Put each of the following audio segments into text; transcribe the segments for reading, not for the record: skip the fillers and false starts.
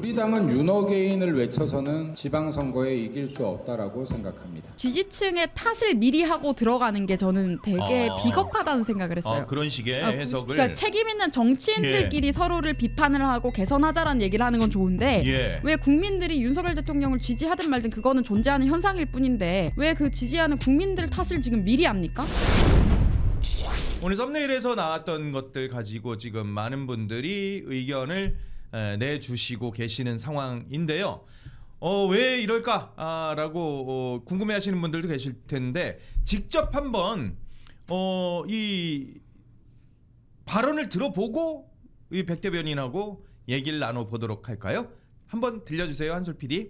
우리 당은 윤어게인을 외쳐서는 지방선거에 이길 수 없다라고 생각합니다. 지지층의 탓을 미리 하고 들어가는 게 저는 되게 비겁하다는 생각을 했어요. 그런 식의 해석을. 그러니까 책임 있는 정치인들끼리 서로를 비판을 하고 개선하자라는 얘기를 하는 건 좋은데 왜 국민들이 윤석열 대통령을 지지하든 말든 그거는 존재하는 현상일 뿐인데 왜 그 지지하는 국민들 탓을 지금 미리 합니까? 오늘 썸네일에서 나왔던 것들 가지고 지금 많은 분들이 의견을 내주시고 계시는 상황인데요. 왜 이럴까라고 궁금해하시는 분들도 계실 텐데 직접 한번 이 발언을 들어보고 이 백 대변인하고 얘기를 나눠보도록 할까요? 한번 들려주세요, 한솔 PD.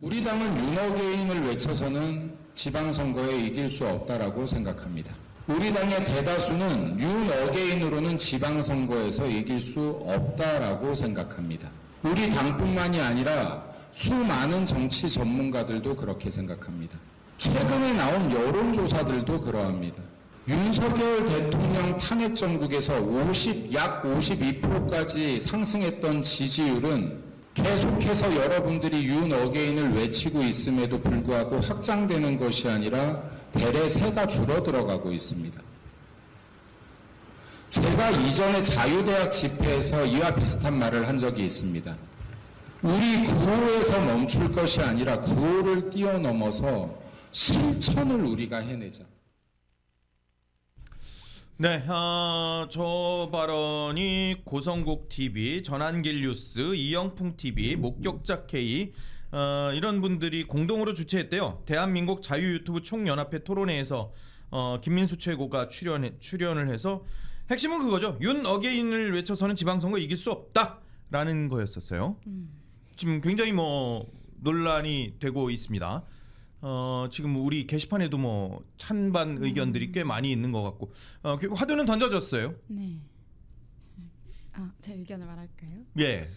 우리 당은 윤어게인을 외쳐서는 지방선거에 이길 수 없다라고 생각합니다. 우리 당의 대다수는 윤어게인으로는 지방선거에서 이길 수 없다라고 생각합니다. 우리 당뿐만이 아니라 수많은 정치 전문가들도 그렇게 생각합니다. 최근에 나온 여론조사들도 그러합니다. 윤석열 대통령 탄핵 정국에서 약 52%까지 상승했던 지지율은 계속해서 여러분들이 윤어게인을 외치고 있음에도 불구하고 확장되는 것이 아니라 대래 세가 줄어들어가고 있습니다. 제가 이전에 자유대학 집회에서 이와 비슷한 말을 한 적이 있습니다. 우리 구호에서 멈출 것이 아니라 구호를 뛰어넘어서 실천을 우리가 해내자. 네, 저 발언이 고성국 TV, 전한길 뉴스, 이영풍 TV, 목격자 K 이런 분들이 공동으로 주최했대요. 대한민국 자유 유튜브 총연합회 토론회에서 김민수 최고가 출연을 해서 핵심은 그거죠. 윤어게인을 외쳐서는 지방선거 이길 수 없다라는 거였었어요. 지금 굉장히 논란이 되고 있습니다. 지금 우리 게시판에도 찬반 의견들이 꽤 많이 있는 것 같고 화두는 던져졌어요. 네. 제 의견을 말할까요? 예.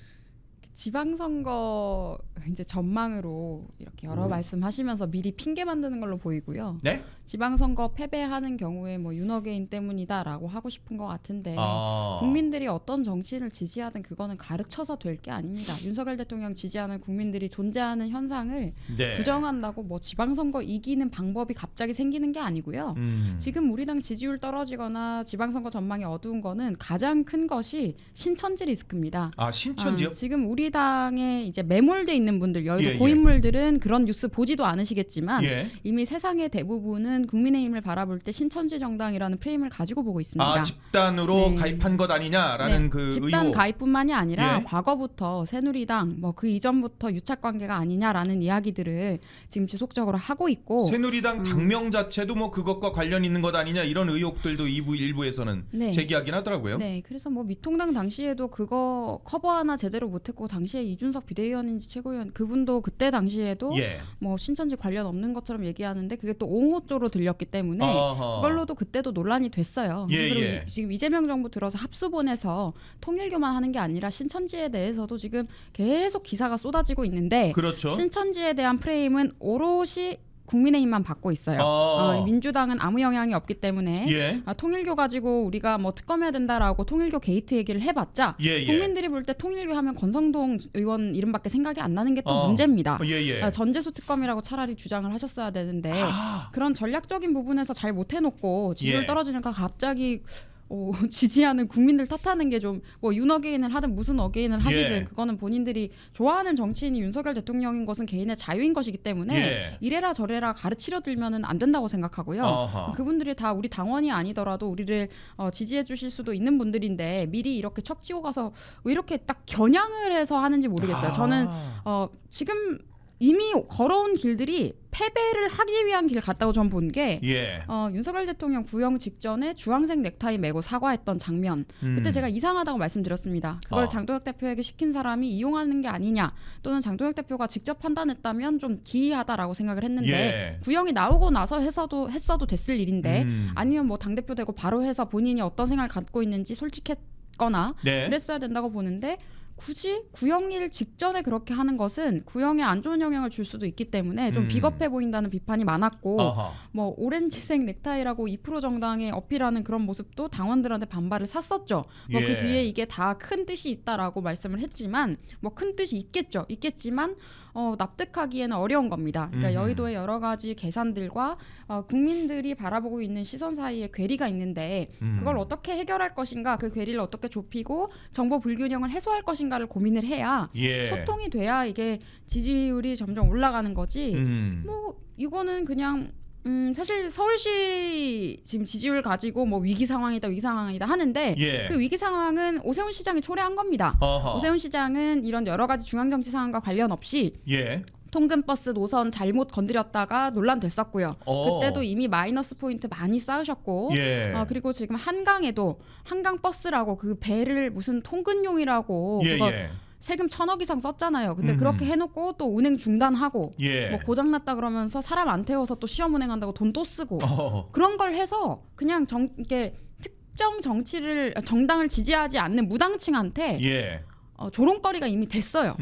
지방선거 이제 전망으로 이렇게 여러 말씀하시면서 미리 핑계 만드는 걸로 보이고요. 네? 지방선거 패배하는 경우에 윤어게인 때문이다라고 하고 싶은 것 같은데 국민들이 어떤 정치인을 지지하든 그거는 가르쳐서 될 게 아닙니다. 윤석열 대통령 지지하는 국민들이 존재하는 현상을 부정한다고 지방선거 이기는 방법이 갑자기 생기는 게 아니고요. 지금 우리 당 지지율 떨어지거나 지방선거 전망이 어두운 거는 가장 큰 것이 신천지 리스크입니다. 신천지요? 지금 우리 당에 이제 매몰돼 있는 분들, 여의도 고인물들은 그런 뉴스 보지도 않으시겠지만 이미 세상의 대부분은 국민의힘을 바라볼 때 신천지 정당이라는 프레임을 가지고 보고 있습니다. 집단으로 가입한 것 아니냐라는 그 집단 의혹. 가입뿐만이 아니라 과거부터 새누리당 그 이전부터 유착관계가 아니냐라는 이야기들을 지금 지속적으로 하고 있고 새누리당 당명 자체도 그것과 관련 있는 것 아니냐 이런 의혹들도 일부에서는 제기하긴 하더라고요. 네, 그래서 미통당 당시에도 그거 커버 하나 제대로 못했고 당시에 이준석 비대위원인지 최고위원 그분도 그때 당시에도 신천지 관련 없는 것처럼 얘기하는데 그게 또 옹호조로 들렸기 때문에 그걸로도 그때도 논란이 됐어요. 그리고 지금 이재명 정부 들어서 합수본에서 통일교만 하는 게 아니라 신천지에 대해서도 지금 계속 기사가 쏟아지고 있는데 신천지에 대한 프레임은 오롯이 국민의힘만 받고 있어요. 민주당은 아무 영향이 없기 때문에 통일교 가지고 우리가 특검해야 된다라고 통일교 게이트 얘기를 해봤자 국민들이 볼 때 통일교 하면 권성동 의원 이름밖에 생각이 안 나는 게 또 문제입니다. 전재수 특검이라고 차라리 주장을 하셨어야 되는데 그런 전략적인 부분에서 잘 못해놓고 지지율 떨어지니까 갑자기 지지하는 국민들 탓하는 게 좀 윤어게인을 하든 무슨 어게인을 하시든 그거는 본인들이 좋아하는 정치인이 윤석열 대통령인 것은 개인의 자유인 것이기 때문에 이래라 저래라 가르치려 들면은 안 된다고 생각하고요. 그분들이 다 우리 당원이 아니더라도 우리를 지지해 주실 수도 있는 분들인데 미리 이렇게 척지고 가서 왜 이렇게 딱 겨냥을 해서 하는지 모르겠어요. 저는 지금 이미 걸어온 길들이 패배를 하기 위한 길 같다고 전 본 게 윤석열 대통령 구형 직전에 주황색 넥타이 메고 사과했던 장면 그때 제가 이상하다고 말씀드렸습니다. 그걸 장도혁 대표에게 시킨 사람이 이용하는 게 아니냐 또는 장도혁 대표가 직접 판단했다면 좀 기이하다라고 생각을 했는데 구형이 나오고 나서 했어도 됐을 일인데 아니면 당대표 되고 바로 해서 본인이 어떤 생각을 갖고 있는지 솔직했거나 그랬어야 된다고 보는데 굳이 구형일 직전에 그렇게 하는 것은 구형에 안 좋은 영향을 줄 수도 있기 때문에 좀 비겁해 보인다는 비판이 많았고 뭐 오렌지색 넥타이라고 2% 정당에 어필하는 그런 모습도 당원들한테 반발을 샀었죠. 뭐 그 뒤에 이게 다 큰 뜻이 있다라고 말씀을 했지만 뭐 큰 뜻이 있겠지만 납득하기에는 어려운 겁니다. 그러니까 여의도의 여러 가지 계산들과 국민들이 바라보고 있는 시선 사이에 괴리가 있는데 그걸 어떻게 해결할 것인가, 그 괴리를 어떻게 좁히고 정보 불균형을 해소할 것인가를 고민을 해야 소통이 돼야 이게 지지율이 점점 올라가는 거지. 뭐 이거는 그냥 사실 서울시 지금 지지율 가지고 뭐 위기 상황이다 하는데 그 위기 상황은 오세훈 시장이 초래한 겁니다. 오세훈 시장은 이런 여러 가지 중앙 정치 상황과 관련 없이 통근버스 노선 잘못 건드렸다가 논란됐었고요. 그때도 이미 마이너스 포인트 많이 쌓으셨고 그리고 지금 한강에도 한강버스라고 그 배를 무슨 통근용이라고 그거 세금 1,000억 이상 썼잖아요. 근데 그렇게 해놓고 또 운행 중단하고 뭐 고장났다 그러면서 사람 안 태워서 또 시험 운행한다고 돈 또 쓰고 그런 걸 해서 그냥 이게 특정 정당을 지지하지 않는 무당층한테 조롱거리가 이미 됐어요.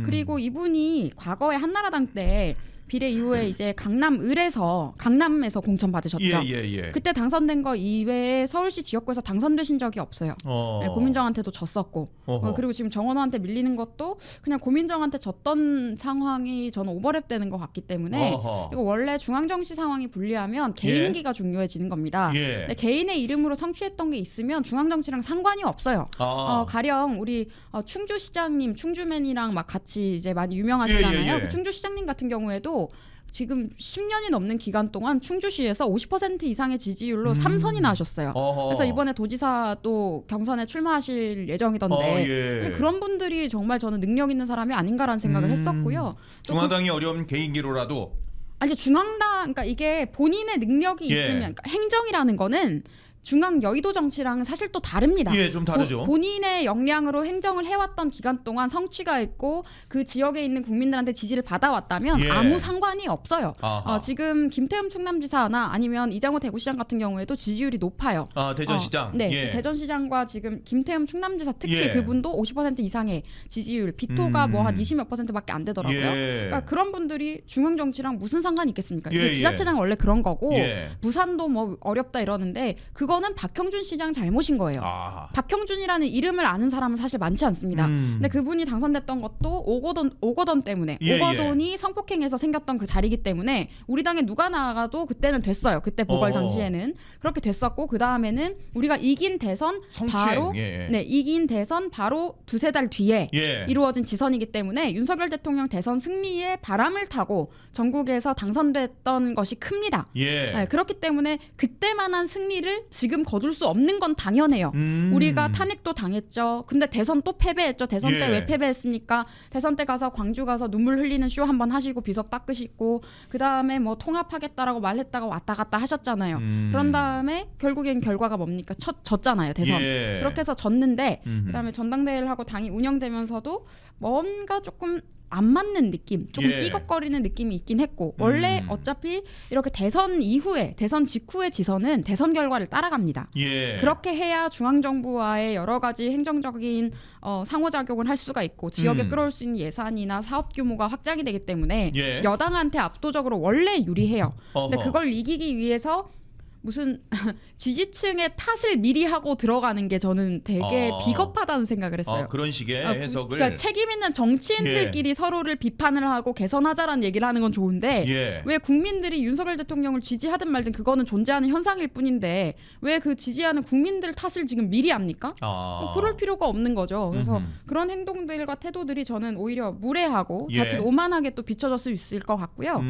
그리고 이분이 과거에 한나라당 때 비례 이후에 이제 강남에서 공천 받으셨죠. 그때 당선된 거 이외에 서울시 지역구에서 당선되신 적이 없어요. 고민정한테도 졌었고 그리고 지금 정원호한테 밀리는 것도 그냥 고민정한테 졌던 상황이 저는 오버랩 되는 것 같기 때문에 그리고 원래 중앙정치 상황이 불리하면 개인기가 중요해지는 겁니다. 근데 개인의 이름으로 성취했던 게 있으면 중앙정치랑 상관이 없어요. 가령 우리 충주시장님, 충주맨이랑 막 같이 이제 많이 유명하시잖아요. 그 충주시장님 같은 경우에도 지금 10년이 넘는 기간 동안 충주시에서 50% 이상의 지지율로 3선이나 하셨어요. 그래서 이번에 도지사 또 경선에 출마하실 예정이던데 그런 분들이 정말 저는 능력 있는 사람이 아닌가라는 생각을 했었고요. 중화당이 어려운 개인기로라도 아니 중앙당 그러니까 이게 본인의 능력이 있으면 그러니까 행정이라는 거는 중앙 여의도 정치랑은 사실 또 다릅니다. 좀 다르죠. 본인의 역량으로 행정을 해왔던 기간 동안 성취가 있고 그 지역에 있는 국민들한테 지지를 받아왔다면 아무 상관이 없어요. 지금 김태흠 충남지사나 아니면 이장호 대구시장 같은 경우에도 지지율이 높아요. 대전시장. 네, 대전시장과 지금 김태흠 충남지사 특히 그분도 50% 이상의 지지율, 비토가 뭐 한 20몇 %밖에 안 되더라고요. 그러니까 그런 분들이 중앙 정치랑 무슨 상관이 있겠습니까? 이게 지자체장 원래 그런 거고 부산도 뭐 어렵다 이러는데 그거는 박형준 시장 잘못인 거예요. 박형준이라는 이름을 아는 사람은 사실 많지 않습니다. 근데 그분이 당선됐던 것도 오거돈 때문에 오거돈이 성폭행에서 생겼던 그 자리이기 때문에 우리 당에 누가 나가도 그때는 됐어요. 그때 보궐 당시에는 그렇게 됐었고 그 다음에는 우리가 이긴 대선 바로 이긴 대선 바로 두세 달 뒤에 이루어진 지선이기 때문에 윤석열 대통령 대선 승리에 바람을 타고 전국에서 당선됐던 것이 큽니다. 그렇기 때문에 그때만한 승리를 지금 거둘 수 없는 건 당연해요. 우리가 탄핵도 당했죠. 근데 대선 또 패배했죠. 대선 때 왜 패배했습니까? 대선 때 가서 광주 가서 눈물 흘리는 쇼 한번 하시고 비석 닦으시고 그 다음에 뭐 통합하겠다라고 말했다가 왔다 갔다 하셨잖아요. 그런 다음에 결국엔 결과가 뭡니까? 졌잖아요. 대선. 그렇게 해서 졌는데 그 다음에 전당대회를 하고 당이 운영되면서도 뭔가 조금 안 맞는 느낌, 조금 삐걱거리는 느낌이 있긴 했고 원래 어차피 이렇게 대선 이후에 대선 직후의 지선은 대선 결과를 따라갑니다. 그렇게 해야 중앙정부와의 여러 가지 행정적인 상호작용을 할 수가 있고 지역에 끌어올 수 있는 예산이나 사업 규모가 확장이 되기 때문에 여당한테 압도적으로 원래 유리해요. 근데 그걸 이기기 위해서 무슨 지지층의 탓을 미리 하고 들어가는 게 저는 되게 비겁하다는 생각을 했어요. 그런 식의 해석을. 그러니까 책임 있는 정치인들끼리 서로를 비판을 하고 개선하자라는 얘기를 하는 건 좋은데 왜 국민들이 윤석열 대통령을 지지하든 말든 그거는 존재하는 현상일 뿐인데 왜 그 지지하는 국민들 탓을 지금 미리 합니까? 그럴 필요가 없는 거죠. 그래서 그런 행동들과 태도들이 저는 오히려 무례하고 자칫 오만하게 또 비춰질 수 있을 것 같고요.